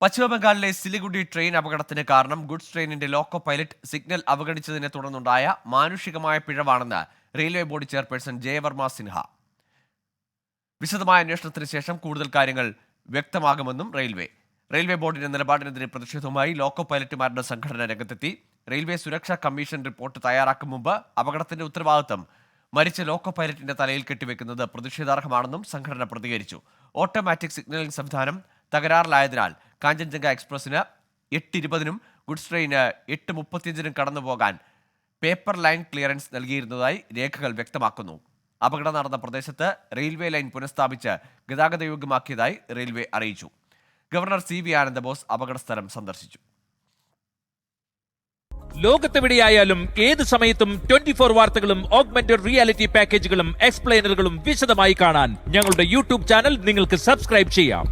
പശ്ചിമബംഗാളിലെ സിലിഗുഡി ട്രെയിൻ അപകടത്തിന് കാരണം ഗുഡ്സ് ട്രെയിനിന്റെ ലോക്കോ പൈലറ്റ് സിഗ്നൽ അവഗണിച്ചതിനെ തുടർന്നുണ്ടായ മാനുഷികമായ പിഴവാണെന്ന് railway board chairperson Jaya Varma Sinha. വിശദമായ അന്വേഷണത്തിന് ശേഷം കൂടുതൽ കാര്യങ്ങൾ വ്യക്തമാകുമെന്നും റെയിൽവേ ബോർഡിന്റെ നിലപാടിനെതിരെ പ്രതിഷേധവുമായി ലോക്കോ പൈലറ്റുമാരുടെ സംഘടന രംഗത്തെത്തി. റെയിൽവേ സുരക്ഷാ കമ്മീഷൻ റിപ്പോർട്ട് തയ്യാറാക്കും മുമ്പ് അപകടത്തിന്റെ ഉത്തരവാദിത്തം മരിച്ച ലോക്കോ പൈലറ്റിന്റെ തലയിൽ കെട്ടിവെക്കുന്നത് പ്രതിഷേധാർഹമാണെന്നും സംഘടന പ്രതികരിച്ചു. ഓട്ടോമാറ്റിക് സിഗ്നലിംഗ് സംവിധാനം തകരാറിലായതിനാൽ കാഞ്ചൻജംഗ എക്സ്പ്രസിന് 8:20-നും ഗുഡ്സ് ട്രെയിന് 8:35-നും കടന്നുപോകാൻ പേപ്പർ ലൈൻ ക്ലിയറൻസ് നൽകിയിരുന്നതായി രേഖകൾ വ്യക്തമാക്കുന്നു. അപകടം നടന്ന പ്രദേശത്ത് റെയിൽവേ ലൈൻ പുനഃസ്ഥാപിച്ച് ഗതാഗതയോഗ്യമാക്കിയതായി റെയിൽവേ അറിയിച്ചു. ഗവർണർ CB ആനന്ദബോസ് അപകടസ്ഥലം സന്ദർശിച്ചു. ലോകത്തെവിടെയായാലും ഏത് സമയത്തും 24 വാർത്തകളും ഓഗ്മെന്റഡ് റിയാലിറ്റി പാക്കേജുകളും എക്സ്പ്ലെയിനറുകളും വിശദമായി കാണാൻ ഞങ്ങളുടെ യൂട്യൂബ് ചാനൽ നിങ്ങൾക്ക് സബ്സ്ക്രൈബ് ചെയ്യാം.